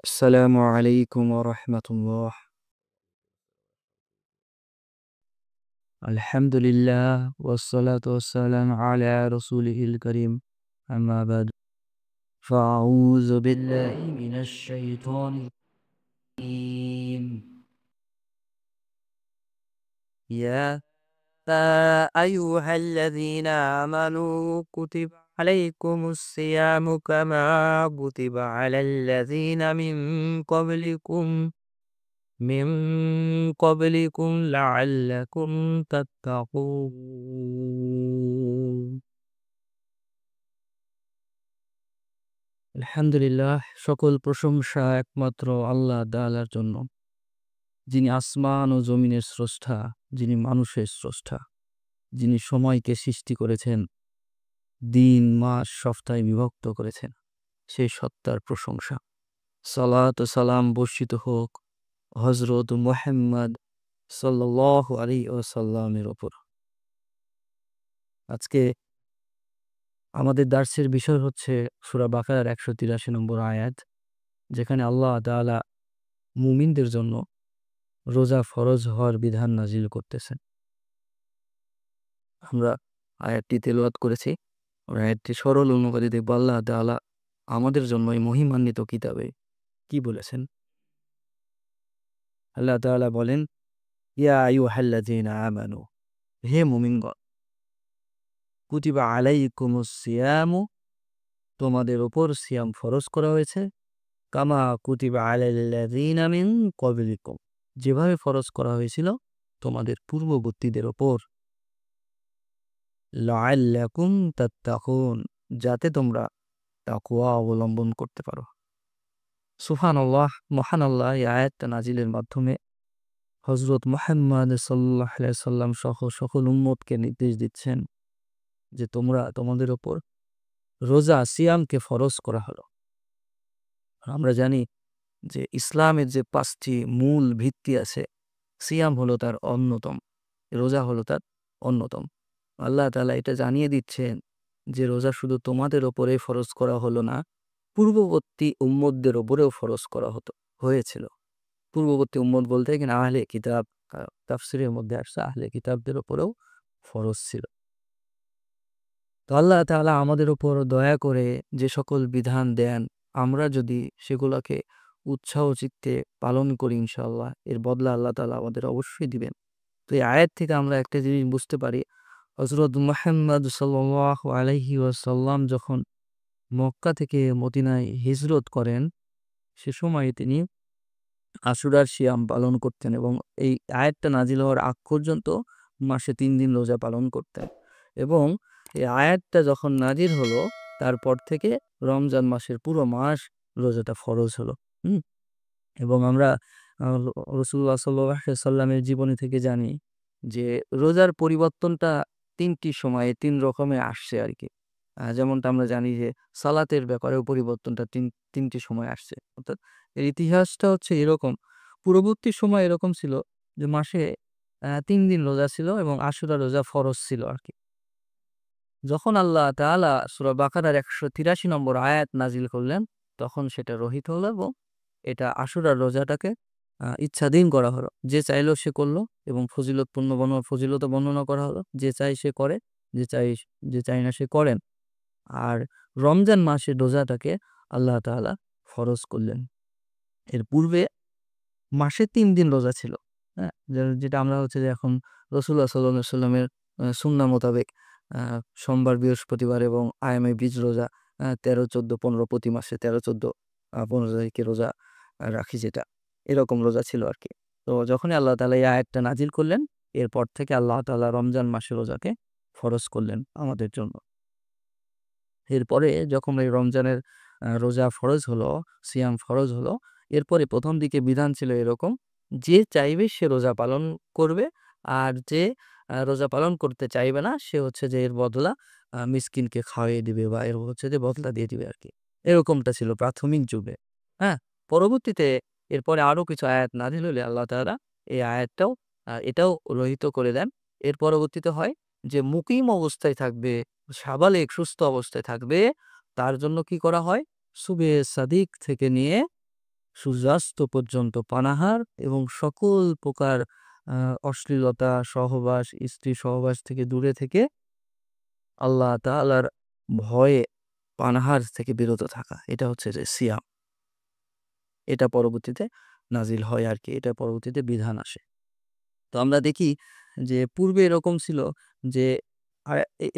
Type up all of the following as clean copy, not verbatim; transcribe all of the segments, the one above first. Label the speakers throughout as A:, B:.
A: আসসালামু আলাইকুম ওয়া রাহমাতুল্লাহ। আলহামদুলিল্লাহ ওয়াসসালাতু ওয়াসসালামু আলা রাসূলিহিল কারীম। আম্মা বাদ। ফাআউযু বিল্লাহি মিনাশ শাইতানির রাজীম। ইয়া আইয়ুহাল্লাযীনা আমানু কুতিবা আলাইকুমুস সিয়ামু কামা কুতিবা আলাল্লাযীনা মিন ক্বাবলিকুম লাআল্লাকুম তাত্তাকুন। আলহামদুলিল্লাহ, সকল প্রশংসা একমাত্র আল্লাহ তাআলার জন্য, যিনি আসমান ও জমিনের স্রষ্টা, যিনি মানুষের স্রষ্টা, যিনি সময়কে সৃষ্টি করেছেন, দিন মাস সপ্তাহে বিভক্ত করেছেন। সেই সত্তার প্রশংসা। সালাত ও সালাম বর্ষিত হোক হযরত মুহাম্মদ সাল্লাল্লাহু আলাইহি ওয়াসাল্লামের উপর। আজকে আমাদের দার্সের বিষয় হচ্ছে সূরা বাকারার ১৮৩ নম্বর আয়াত, যেখানে আল্লাহ তাআলা মুমিনদের জন্য রোজা ফরজ হওয়ার বিধান নাজিল করতেছেন। আমরা আয়াতটি তেলাওয়াত করেছি। আয়াতটি সরল অনুবাদে দেখব আল্লাহ তাআলা আমাদের জন্য এই মহিমান্বিত কিতাবে কি বলেছেন। আল্লাহ তাআলা বলেন, ইয়া আইয়ুহাল্লাযীনা আমানু, হে মুমিনগণ, কুতিবা আলাইকুমুস সিয়ামু, তোমাদের উপর সিয়াম ফরজ করা হয়েছে, কামা কুতিবা আলাল্লাযীনা মিন ক্বাবলিকুম, যেভাবে ফরজ করা হয়েছিল তোমাদের পূর্ববর্তীদের ওপর, লাআল্লাকুম তাত্তাকুন, যাতে তোমরা তাকওয়া অবলম্বন করতে পারো। সুবহানাল্লাহ, মহান আল্লাহ এই আয়াতটা নাজিলের মাধ্যমে হযরত মুহাম্মদ সাল্লাল্লাহু আলাইহি সাল্লাম সহ সকল উম্মতকে নির্দেশ দিচ্ছেন যে তোমরা তোমাদের ওপর রোজা সিয়ামকে ফরজ করা হলো। আমরা জানি যে ইসলামের যে ৫টি মূল ভিত্তি আছে, সিয়াম হলো তার অন্যতম, রোজা হলো তার অন্যতম। আল্লাহ তাআলা এটা জানিয়ে দিচ্ছেন যে রোজা শুধু তোমাদের ওপরে ফরজ করা হলো না, পূর্ববর্তী উম্মতদের ওপরেও ফরজ করা হয়েছিল। পূর্ববর্তী উম্মত বলতে এখানে আহলে কিতাব, তাফসীরের মধ্যে আসছে আহলে কিতাবদের ওপরেও ফরজ ছিল। তো আল্লাহ তাআলা আমাদের উপর দয়া করে যে সকল বিধান দেন, আমরা যদি সেগুলোকে উৎসাহ চিত্তে পালন করি ইনশাআল্লাহ, এর বদলা আল্লাহ তাআলা আমাদের অবশ্যই দিবেন। তো এই আয়াত থেকে আমরা একটা জিনিস বুঝতে পারি, হযরত মুহাম্মদ সাল্লাল্লাহু আলাইহি ওয়াসাল্লাম যখন মক্কা থেকে মদিনায় হিজরত করেন, সে সময় তিনি আশুরার সিয়াম পালন করতেন এবং এই আয়াতটা নাজিল হওয়ার আগ পর্যন্ত মাসে ৩ দিন রোজা পালন করতেন। এবং এই আয়াতটা যখন নাজিল হলো, তারপর থেকে রমজান মাসের পুরো মাস রোজাটা ফরজ হলো। হুম? এবং আমরা রাসূলুল্লাহ সাল্লাল্লাহু আলাইহি সাল্লামের জীবনী থেকে জানি যে রোজার পরিবর্তনটা ৩টি সময়ে ৩ রকমে আসছে আরকি। যেমনটা আমরা জানি যে সালাতের ব্যাপারেও পরিবর্তনটা ৩টি সময় আসছে। অর্থাৎ এর ইতিহাসটা হচ্ছে এরকম। পূর্ববর্তী সময় এরকম ছিল যে মাসে ৩ দিন রোজা ছিল এবং আশুরা রোজা ফরজ ছিল আরকি। যখন আল্লাহ তাআলা সূরা বাকারার ১৮৩ নম্বর আয়াত নাজিল করলেন, তখন সেটা রহিত হলো এবং এটা আশুরার রোজাটাকে ইচ্ছাধীন করা হলো। যে চাইলো সে করলো এবং ফজিলতও বর্ণনা করা হলো। যে চায় সে করে, যে চায় না সে করে না। আর রমজান মাসের রোজাটাকে আল্লাহ তাআলা ফরজ করলেন। এর পূর্বে মাসে ৩ দিন রোজা ছিল। হ্যাঁ? যেটা আমরা হচ্ছে যে এখন রাসূলুল্লাহ সাল্লাল্লাহু আলাইহি ওয়াসাল্লামের সুন্নাহ মোতাবেক সোমবার, বৃহস্পতিবার এবং আয়ামে বীজ রোজা ১৩, ১৪, ১৫ প্রতি মাসে ১৩, ১৪, ১৫ তারিখে রোজা রাখি যেটা। এরকম রোজা ছিল আরকি। তো যখনই আল্লাহ তাআলা এই আয়াতটা নাজিল করলেন, এরপর থেকে আল্লাহ তাআলা রমজান মাসের রোজাকে ফরজ করলেন আমাদের জন্য। এরপরে যখন এই রমজানের রোজা ফরজ হলো, সিয়াম ফরজ হলো, এরপরে ১ম দিকে বিধান ছিল এরকম, যে চাইবে সে রোজা পালন করবে। আর যে রোজা পালন করতে চাইবে না, সে হচ্ছে যে এর বদলা মিসকিনকে খাওয়িয়ে দিবে বা এর হচ্ছে যে বদলা দিয়ে দিবে আরকি। এরকমটা ছিল প্রাথমিক যুগে। হ্যাঁ? পরবর্তীতে এরপরে আরো কিছু আয়াত নাজিল হলে আল্লাহ তাআলা এই আয়াতটাও এটাও রহিত করে দেন। এর পরবর্তীতে হয় যে মুকিম অবস্থায় থাকবে, সাবালেগ সুস্থ অবস্থায় থাকবে, তার জন্য কি করা হয়? সুবহে সাদিক থেকে নিয়ে সূর্যাস্ত পর্যন্ত পানাহার এবং সকল প্রকার অশ্লীলতা সহবাস, স্ত্রী সহবাস থেকে দূরে থেকে আল্লাহ তাআলার ভয়ে পানাহার থেকে বিরত থাকা, এটা হচ্ছে যে সিয়াম। এটা পরবর্তীতে নাজিল হয় আর কি, এটা পরবর্তীতে বিধান আসে। তো আমরা দেখি যে পূর্বে এরকম ছিল যে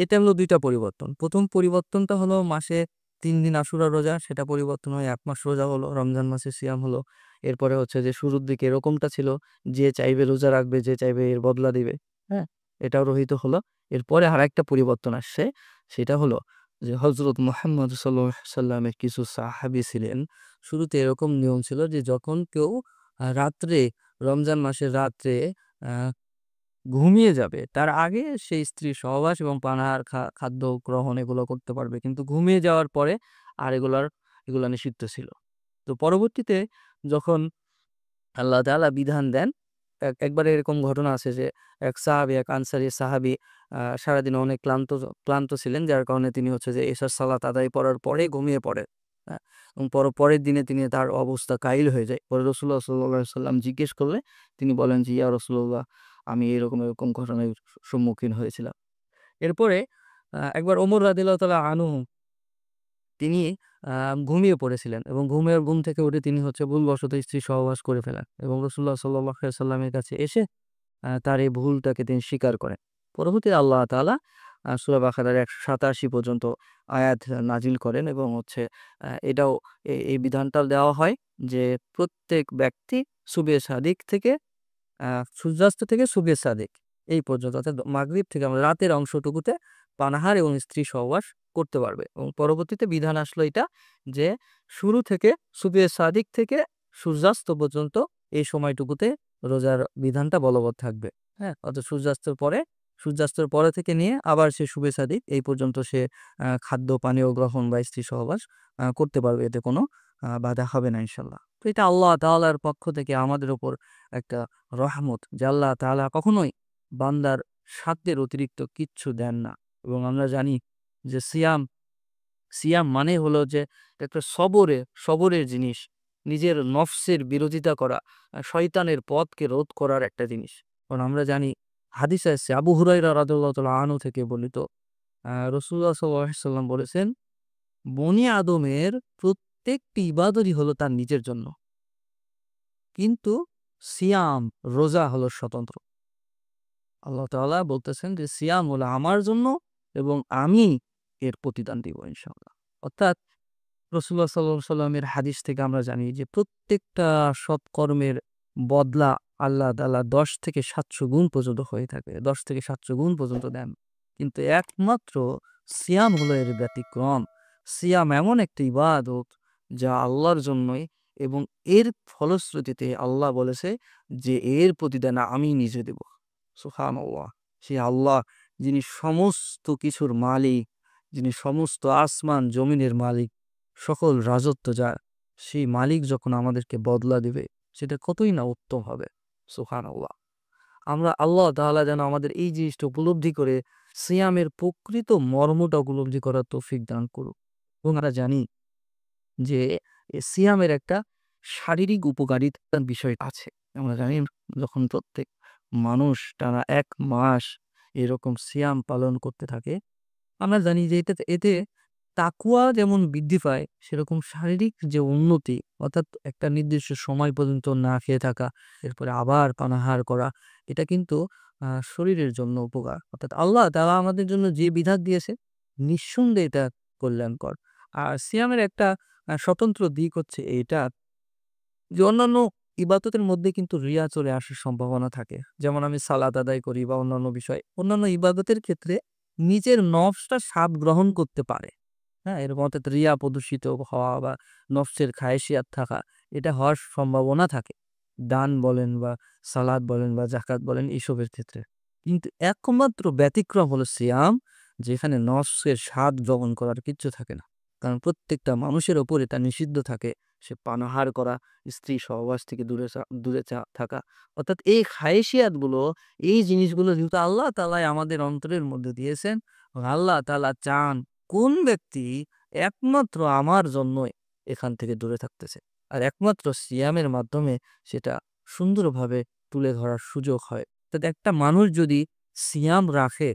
A: এটা হলো দুইটা পরিবর্তন। প্রথম পরিবর্তনটা হলো মাসে 3 দিন আশুরা রোজা, সেটা পরিবর্তন হয় 1 মাস রোজা হলো, রমজান মাসে সিয়াম হলো। এরপরে হচ্ছে যে শুরুর দিকে এরকমটা ছিল, যে চাইবে রোজা রাখবে, যে চাইবে এর বদলা দিবে। হ্যাঁ, এটাও রহিত হলো। এরপরে আর একটা পরিবর্তন আসছে, সেটা হলো যে হজরত মুহাম্মদ সাল্লাল্লাহু আলাইহি সাল্লামের কিছু সাহাবী ছিলেন। শুরুতে এরকম নিয়ম ছিল যে যখন কেউ রাত্রে, রমজান মাসের রাত্রে ঘুমিয়ে যাবে, তার আগে সে স্ত্রীর সহবাস এবং পানাহার, খাদ্য গ্রহণ এগুলো করতে পারবে। কিন্তু ঘুমিয়ে যাওয়ার পরে আর এগুলা নিষিদ্ধ ছিল। তো পরবর্তীতে যখন আল্লাহ তাআলা বিধান দেন, একবার এরকম ঘটনা আছে যে এক সাহাবী, এক আনসারী সাহাবী সারাদিন অনেক ক্লান্ত ছিলেন, যার কারণে তিনি হচ্ছে যে এশার সালাত আদায় করার পরে ঘুমিয়ে পড়েন। হ্যাঁ? এবং পরের দিনে তার অবস্থা কাইল হয়ে যায়। পরে রাসূলুল্লাহ সাল্লাল্লাহু আলাইহি সাল্লাম জিজ্ঞেস করলে তিনি বলেন যে, ইয়া রাসূলুল্লাহ, আমি এরকম ঘটনার সম্মুখীন হয়েছিলাম। এরপরে একবার ওমর রাদিয়াল্লাহু তাআলা আনহু, তিনি আ ঘুমিয়ে পড়েছিলেন এবং ঘুম থেকে উঠে তিনি হচ্ছে ভুলবশত স্ত্রী সহবাস করে ফেলেন এবং রাসূলুল্লাহ সাল্লাল্লাহু আলাইহি সাল্লামের কাছে এসে তার এই ভুলটাকে তিনি স্বীকার করেন। পরবর্তীতে আল্লাহ তাআলা সূরা বাকারার ১৮৭ পর্যন্ত আয়াত নাজিল করেন এবং হচ্ছে এটাও এই বিধানটাও দেওয়া হয় যে প্রত্যেক ব্যক্তি সুবহে সাদিক থেকে আ সূর্যাস্ত থেকে সুবহে সাদিক এই পর্যন্ত, অর্থাৎ মাগরিব থেকে আমরা রাতের অংশটুকুতে পানাহার এবং স্ত্রী সহবাস করতে পারবে। এবং পরবর্তীতে বিধান আসলো এটা যে শুরু থেকে সুবহে সাদিক থেকে সূর্যাস্ত পর্যন্ত এই সময়টুকুতে রোজার বিধানটা বলবৎ থাকবে। হ্যাঁ? অর্থাৎ সূর্যাস্তের পরে থেকে নিয়ে আবার সে শুভে সাদিক এই পর্যন্ত সে খাদ্য পানীয় গ্রহণ বা স্ত্রী সহবাস করতে পারবে। এতে কোনো বাধা হবে না ইনশাআল্লাহ। তো এটা আল্লাহ তাআলার পক্ষ থেকে আমাদের উপর একটা রহমত, যে আল্লাহ তাআলা কখনোই বান্দার সাধ্যের অতিরিক্ত কিচ্ছু দেন না। এবং আমরা জানি যে সিয়াম মানে হলো যে একটা সবরের জিনিস। নিজের নফসের বিরোধিতা করা, শয়তানের পথকে রোধ করার একটা জিনিস। কারণ আমরা জানি হাদিসে আসছে, আবু হুরায়রা রাদিয়াল্লাহু তাআলা আনহু থেকে বর্ণিত, রাসূলুল্লাহ সাল্লাল্লাহু আলাইহি ওয়াসাল্লাম বলেছেন, বনি আদমের প্রত্যেকটি ইবাদতই হলো তার নিজের জন্য। কিন্তু সিয়াম, রোজা হলো স্বতন্ত্র। আল্লাহ তাআলা বলতেছেন যে সিয়াম হলো আমার জন্য এবং আমি এর প্রতিদান দিব ইনশাআল্লাহ। অর্থাৎ রাসূলুল্লাহ সাল্লাল্লাহু আলাইহি সাল্লামের হাদিস থেকে আমরা জানি যে প্রত্যেকটা সৎকর্মের বদলা আল্লাহ তাআলা ১০ থেকে ৭০০ গুণ পর্যন্ত হয়ে থাকে। ১০ থেকে ৭০০ গুণ পর্যন্ত দেন। কিন্তু একমাত্র সিয়াম হলো এর ব্যতিক্রম। সিয়াম এমন একটা ইবাদত যা আল্লাহর জন্যই, এবং এর ফলশ্রুতিতে আল্লাহ বলেছে যে এর প্রতিদান আমি নিজে দেব। সুবহানাল্লাহ! সেই আল্লাহ, যিনি সমস্ত কিছুর মালিক, যিনি সমস্ত আসমান জমিনের মালিক, সকল রাজত্ব যার, সেই মালিক যখন আমাদেরকে বদলা দিবে, সেটা কতই না উত্তম হবে। সুবহানাল্লাহ! আমরা আল্লাহ তাআলা যেন আমাদের এই জিনিসটা উপলব্ধি করে সিয়ামের প্রকৃত মর্মটা উপলব্ধি করার তৌফিক দান করুক। এবং আমরা জানি যে সিয়ামের একটা শারীরিক উপকারিতার বিষয় আছে। আমরা জানি যখন প্রত্যেক মানুষ টানা ১ মাস এরকম সিয়াম পালন করতে থাকে, আমরা জানি যে এতে তাকওয়া যেমন বৃদ্ধি পায়, সেরকম শারীরিক যে উন্নতি, অর্থাৎ একটা নির্দিষ্ট সময় পর্যন্ত না খেয়ে থাকা, এরপরে আবার পানাহার করা, এটা কিন্তু শরীরের জন্য উপকার। অর্থাৎ আল্লাহ তাআলা আমাদের জন্য যে বিধান দিয়েছে, নিঃসন্দেহে এটা কল্যাণকর। আর সিয়ামের একটা স্বতন্ত্র দিক হচ্ছে এটা যে অন্যান্য ইবাদতের মধ্যে কিন্তু রিয়া চলে আসার সম্ভাবনা থাকে। যেমন আমি সালাত আদায় করি বা অন্যান্য বিষয়। অন্যান্য ইবাদতের ক্ষেত্রে নিজের নফসটা স্বাদ গ্রহণ করতে পারে। হ্যাঁ? এরকম অর্থাৎ রিয়া প্রদর্শিত হওয়া বা নফসের খায়েশিয়াত থাকা, এটা হওয়ার সম্ভাবনা থাকে। দান বলেন বা সালাত বলেন বা যাকাত বলেন, এসবের ক্ষেত্রে। কিন্তু একমাত্র ব্যতিক্রম হলো সিয়াম, যেখানে নফসের স্বাদ গ্রহণ করার কিচ্ছু থাকে না। কারণ প্রত্যেকটা মানুষের উপর এটা নিষিদ্ধ থাকে। সে পানাহার করা, স্ত্রী সহবাস থেকে দূরে থাকা। অর্থাৎ এই খায়েশিয়াতগুলো, এই জিনিসগুলো যেহেতু আল্লাহ তাআলাই আমাদের অন্তরের মধ্যে দিয়েছেন, এবং আল্লাহ তাআলা চান কোন ব্যক্তি একমাত্র আমার জন্যই এখান থেকে দূরে থাকতেছে। আর একমাত্র সিয়ামের মাধ্যমে সেটা সুন্দরভাবে তুলে ধরার সুযোগ হয়। তো একটা মানুষ যদি সিয়াম রাখে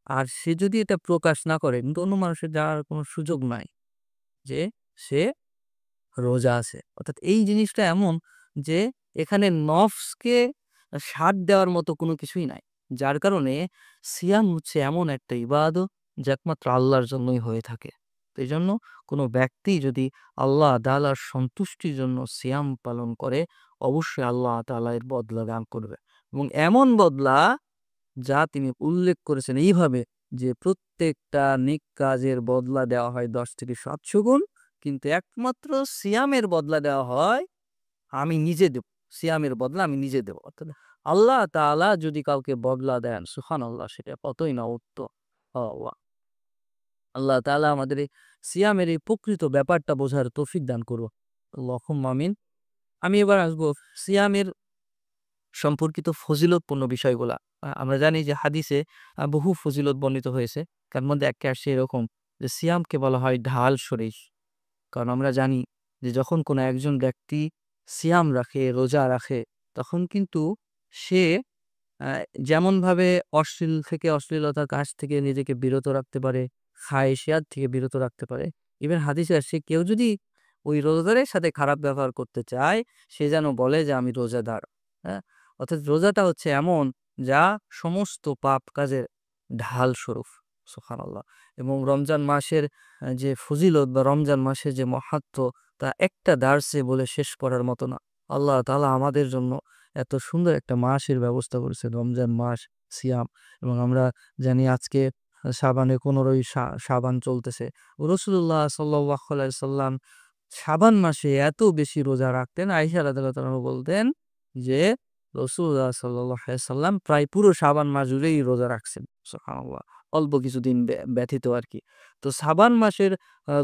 A: আর সে যদি এটা প্রকাশ না করে, কিন্তু অন্য মানুষের জানার কোনো সুযোগ নাই যে সে রোজা আছে। অর্থাৎ এই জিনিসটা এমন যে এখানে নফসকে সাথ দেওয়ার মতো কোনো কিছুই নাই। যার কারণে সিয়াম হচ্ছে এমন একটা ইবাদত যা একমাত্র আল্লাহর জন্যই হয়ে থাকে। তো এইজন্য কোনো ব্যক্তি যদি আল্লাহ তাআলার সন্তুষ্টির জন্য সিয়াম পালন করে, অবশ্যই আল্লাহ তাআলা এর বদলা দান করবে। এবং এমন বদলা যা তিনি উল্লেখ করেছেন এইভাবে যে প্রত্যেকটা নেক কাজের বদলা দেওয়া হয় ১০ থেকে ৭০০ গুণ। কিন্তু একমাত্র সিয়ামের বদলা দেওয়া হয় আমি নিজে দেব। সিয়ামের বদলা আমি নিজে দেব। অর্থাৎ আল্লাহ তাআলা যদি কাউকে বদলা দেন, সুবহানাল্লাহ, সেটা কতই না উত্তম। আল্লাহ আল্লাহ তাআলা আমাদের এই সিয়ামের এই প্রকৃত ব্যাপারটা বোঝার তৌফিক দান করুন। আল্লাহুম্মা আমিন। আমি এবার আসবো সিয়ামের সম্পর্কিত ফজিলতপূর্ণ বিষয়গুলা। আমরা জানি যে হাদিসে বহু ফজিলত বর্ণিত হয়েছে। তার মধ্যে একটা আসছে এরকম যে সিয়ামকে বলা হয় ঢাল শরীর। কারণ আমরা জানি যে যখন কোনো একজন ব্যক্তি সিয়াম রাখে, রোজা রাখে, তখন কিন্তু সে আ যেমনভাবে অশ্লীলতার কাজ থেকে নিজেকে বিরত রাখতে পারে, খায়শিয়াত থেকে বিরত রাখতে পারে। ইভেন হাদিসে আসছে কেউ যদি ওই রোজাদারের সাথে খারাপ ব্যবহার করতে চায়, সে যেন বলে যে আমি রোজাদার। হ্যাঁ? অর্থাৎ রোজাটা হচ্ছে এমন যা সমস্ত পাপ কাজের ঢাল স্বরূপ। সুবহানাল্লাহ। এবং রমজান মাসের যে ফজিলত বা রমজান মাসের যে মাহাত্ম্য তা একটা দার্সে বলে শেষ করার মতো না। আল্লাহ তাআলা আমাদের জন্য এত সুন্দর একটা মাসের ব্যবস্থা করেছেন, রমজান মাস, সিয়াম। এবং আমরা জানি আজকে শাবানের ১৫ই শাবান চলতেছে। রাসূলুল্লাহ সাল্লাল্লাহু আলাইহি সাল্লাম শাবান মাসে এত বেশি রোজা রাখতেন, আয়েশা রাদিয়াল্লাহু তাআলা বলতেন যে রাসূলুল্লাহ সাল্লাল্লাহু আলাইহি সাল্লাম প্রায় পুরো শাবান মাস জুড়েই রোজা রাখছেন। সুবহানাল্লাহ। অল্প কিছুদিন ব্যতীত আরকি। তো শাবান মাসের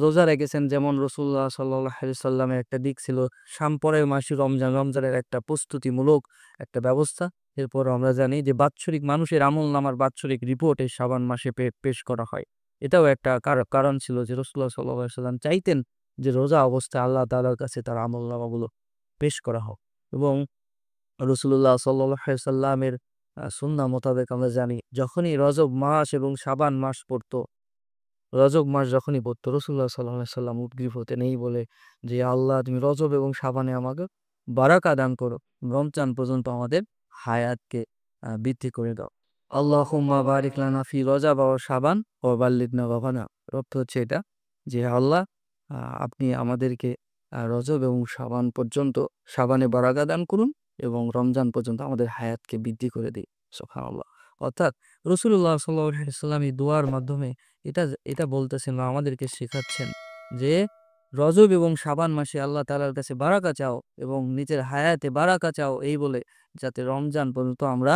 A: রোজা রেখেছেন, যেমন রাসূলুল্লাহ সাল্লাল্লাহু আলাইহি সাল্লামের একটা দিক ছিল পরের মাসে রমজান, রমজানের একটা প্রস্তুতিমূলক একটা ব্যবস্থা। এরপর আমরা জানি যে বাৎসরিক মানুষের আমলনামার বাৎসরিক রিপোর্ট এই শাবান মাসে পেশ করা হয়। এটাও একটা কারণ ছিল যে রাসূলুল্লাহ সাল্লাল্লাহু আলাইহি সাল্লাম চাইতেন যে রোজা অবস্থায় আল্লাহ তাআলার কাছে তার আমলনামাগুলো পেশ করা হোক। এবং রাসূলুল্লাহ সাল্লাল্লাহু আলাইহি সাল্লামের সুন্নাহ মোতাবেক আমরা জানি যখনই রজব মাস এবং শাবান মাস পড়তো, রজব মাস যখনই পড়তো, রাসূলুল্লাহ সাল্লাল্লাহু আলাইহি সাল্লাম উদগ্রীব হতেন এই বলে যে, আল্লাহ তুমি রজব এবং শাবানে আমাকে বারাকা দান করো। রমজান পর্যন্ত আমাদের হায়াতকে বৃদ্ধি করে দাও। আল্লাহুম্মা বারিক লানা ফি রজব ওয়া শাবান ওয়া বাল্লিগনা রমাদান। অর্থ হচ্ছে এটা যে আল্লাহ আপনি আমাদেরকে রজব এবং শাবান পর্যন্ত, শাবানে বারাকা দান করুন এবং রমজান পর্যন্ত আমাদের হায়াতকে বৃদ্ধি করে দিন। সুবহানাল্লাহ। অর্থাৎ রাসূলুল্লাহ সাল্লাল্লাহু আলাইহি সাল্লাম এই দোয়ার মাধ্যমে এটা এটা বলতেছেন বা আমাদেরকে শেখাচ্ছেন যে রজব এবং শাবান মাসে আল্লাহ তাআলার কাছে বারাকা চাও এবং নিজের হায়াতে বারাকা চাও, এই বলে যাতে রমজান পর্যন্ত আমরা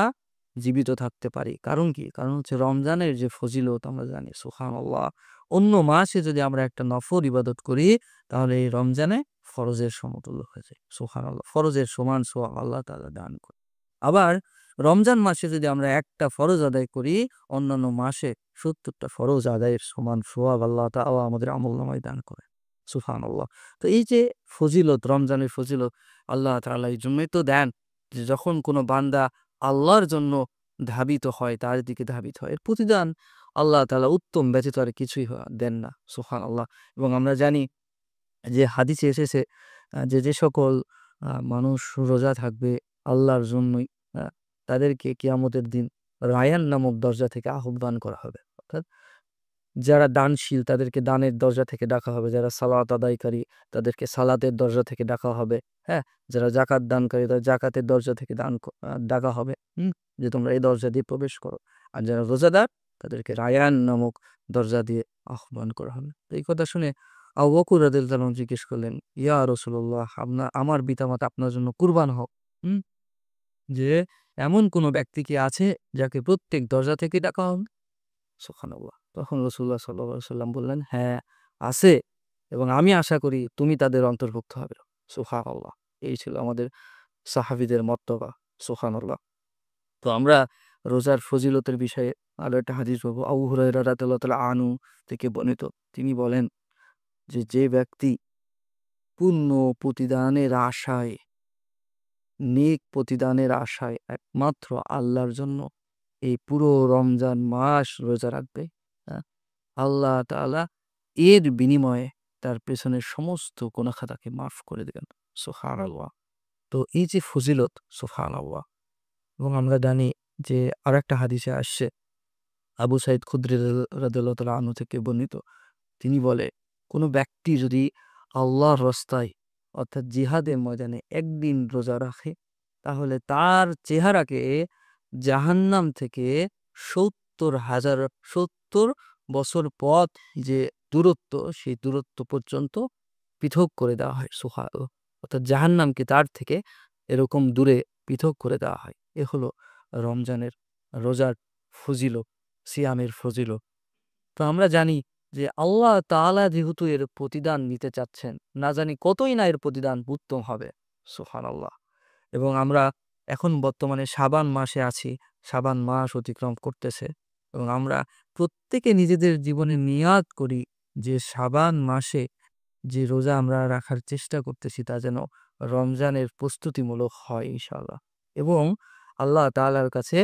A: জীবিত থাকতে পারি। কারণ কি? কারণ হচ্ছে রমজানের যে ফজিলত আমরা জানি, সুবহানাল্লাহ। অন্য মাসে যদি আমরা একটা নফল ইবাদত করি তাহলে এই রমজানে ফরজের সমতুল্য হয়ে যায়। সুবহানাল্লাহ। ফরজের সমান সওয়াব আল্লাহ তাআলা দান করে। আবার রমজান মাসে যদি আমরা একটা ফরজ আদায় করি, অন্যান্য মাসে ৭০ টা ফরজ আদায়ের সমান সওয়াব আল্লাহ তাআলা আমাদের আমলনামায় দান করেন। সুবহানাল্লাহ। তো এই যে ফজিলত, রমজানের ফজিলত আল্লাহ তাআলা এই জন্যই তো দেন যে যখন কোনো বান্দা আল্লাহর জন্য ধাবিত হয়, তার দিকে ধাবিত হয়, এর প্রতিদান আল্লাহ তাআলা উত্তম ব্যতীত আর কিছুই দেন না। সুবহানাল্লাহ। এবং আমরা জানি যে হাদিসে এসেছে যে সকল মানুষ রোজা থাকবে আল্লাহর জন্যই, আ তাদেরকে কিয়ামতের দিন রায়ান নামক দরজা থেকে আহ্বান করা হবে। অর্থাৎ যারা দানশীল তাদেরকে দানের দরজা থেকে ডাকা হবে। যারা সালাত আদায়কারী তাদেরকে সালাতের দরজা থেকে ডাকা হবে। হ্যাঁ? যারা যাকাত দানকারী তাদের যাকাতের দরজা থেকে ডাকা হবে। যে তোমরা এই দরজা দিয়ে প্রবেশ করো। আর যারা রোজাদার তাদেরকে রায়ান নামক দরজা দিয়ে আহ্বান করা হবে। তো এই কথা শুনে আবু বকর রাদিয়াল্লাহু আনহু জিজ্ঞেস করলেন, ইয়া রাসূলুল্লাহ, আমার পিতামাতা আপনার জন্য কুরবান হোক। হুম? যে এমন কোন ব্যক্তি কি আছে যাকে প্রত্যেক দরজা থেকে ডাকা হবে? সুবহানাল্লাহ। তখন রাসূলুল্লাহ সাল্লাল্লাহু আলাইহি সাল্লাম বললেন, হ্যাঁ, আছে এবং আমি আশা করি তুমি তাদের অন্তর্ভুক্ত হবে। সুবহানাল্লাহ। এই ছিল আমাদের সাহাবীদের মর্তবা। সুবহানাল্লাহ। তো আমরা রোজার ফজিলতের বিষয়ে আরো একটা হাদিস পাবো। আবু হুরায়রা রাদিয়াল্লাহু তাআলা আনহু থেকে বর্ণিত। তিনি বলেন যে, যে ব্যক্তি পূর্ণ প্রতিদানের আশায়, নেক প্রতিদানের আশায় একমাত্র আল্লাহর জন্য এই পুরো রমজান মাস রোজা রাখবে, হ্যাঁ, আল্লাহ তাআলা এর বিনিময়ে তার পেছনের সমস্ত গুনাহ খাতাকে মাফ করে দেবেন। সুবহানাল্লাহ। তো এই যে ফজিলত, সুবহানাল্লাহ। এবং আমরা জানি যে আরেকটা হাদিসে আসছে, আবু সাঈদ খুদরি রাদিয়াল্লাহু তাআলা আনহু থেকে বর্ণিত, তিনি বলে, কোনো ব্যক্তি যদি আল্লাহর রাস্তায় অর্থাৎ জিহাদের ময়দানে একদিন রোজা রাখে, তাহলে তার চেহারাকে জাহান্নাম থেকে 70 বছর পথ যে দূরত্ব, সেই দূরত্ব পর্যন্ত পৃথক করে দেওয়া হয়। সুবহানাল্লাহ। অর্থাৎ জাহান্নামকে তার থেকে এরকম দূরে পৃথক করে দেওয়া হয়। এ হলো রমজানের রোজার ফজিলত, সিয়ামের ফজিলত। তো আমরা জানি যে আল্লাহ তাআলা যেহেতু এর প্রতিদান নিতে চাচ্ছেন, না জানি কতই না এর প্রতিদান উত্তম হবে। সুবহানাল্লাহ। এবং আমরা এখন বর্তমানে শাবান মাসে আছি, শাবান মাস অতিক্রম করতেছে, এবং আমরা প্রত্যেকে নিজেদের জীবনে নিয়াত করি যে শাবান মাসে যে রোজা আমরা রাখার চেষ্টা করতেছি তা যেন রমজানের প্রস্তুতিমূলক হয় ইনশাআল্লাহ। এবং আল্লাহ তাআলার কাছে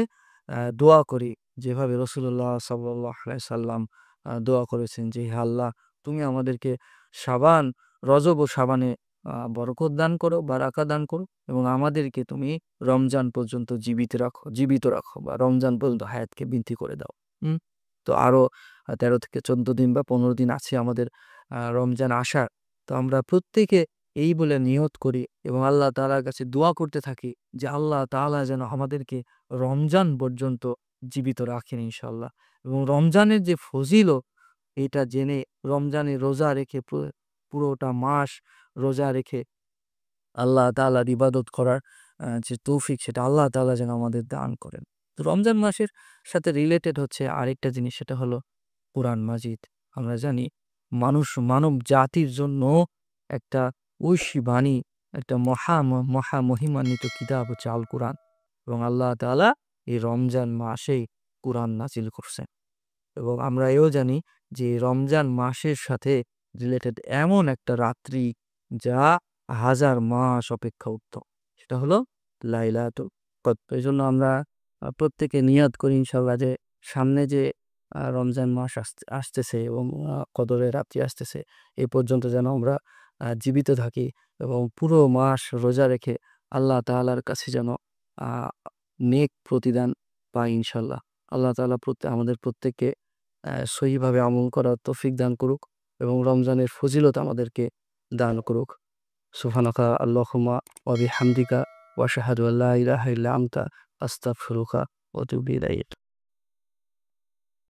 A: দোয়া করি, যেভাবে রাসূলুল্লাহ সাল্লাল্লাহু আলাইহি সাল্লাম দোয়া করেছেন যে, হে আল্লাহ, তুমি আমাদেরকে শাবান, রজব ও শাবানে বরকত দান করো, বারাকা দান করো, এবং আমাদেরকে তুমি রমজান পর্যন্ত জীবিত রাখো, বা রমজান পর্যন্ত হায়াতকে বৃদ্ধি করে দাও। হুম? তো আরো 13 থেকে 14 দিন বা 15 দিন আছে আমাদের রমজান আসার। তো আমরা প্রত্যেকে এই বলে নিয়ত করি এবং আল্লাহ তাআলার কাছে দোয়া করতে থাকি যে আল্লাহ তাআলা যেন আমাদেরকে রমজান পর্যন্ত জীবিত রাখেন ইনশাআল্লাহ। এবং রমজানের যে ফজিলত, এটা জেনে রমজানে রোজা রেখে পুরোটা মাস রোজা রেখে আল্লাহ তাআলার ইবাদত করার যে তৌফিক, সেটা আল্লাহ তাআলা যেন আমাদের দান করেন। তো রমজান মাসের সাথে রিলেটেড হচ্ছে আরেকটা জিনিস, সেটা হলো কোরআন মাজিদ। আমরা জানি মানব জাতির জন্য একটা ঐশী বাণী, একটা মহা মহিমান্বিত কিতাব হচ্ছে আল কুরআন, এবং আল্লাহ তাআলা এই রমজান মাসেই কুরআন নাজিল করছেন। এবং আমরা এও জানি যে রমজান মাসের সাথে রিলেটেড এমন একটা রাত্রি যা 1000 মাস অপেক্ষা উত্তম, সেটা হলো লাইলাতুল কদর। এজন্য আমরা প্রত্যেকে নিয়ত করি ইনশাআল্লাহ যে সামনে যে রমজান মাস আসতেছে এবং কদরের রাত্রি আসতেছে, এই পর্যন্ত যেন আমরা জীবিত থাকি এবং পুরো মাস রোজা রেখে আল্লাহ তাআলার কাছে যেন আ নেক প্রতিদান পাই ইনশাআল্লাহ। আল্লাহ তাআলা আমাদের প্রত্যেককে সহিভাবে আমল করার তৌফিক দান করুক এবং রমজানের ফজিলত আমাদেরকে দান করুক। সুবহানাকা আল্লাহুম্মা ওয়া বিহামদিকা ওয়া আশহাদু আল্লা ইলাহা ইল্লা আনতা আস্তাগফিরুকা ওয়া আতুবু ইলাইক।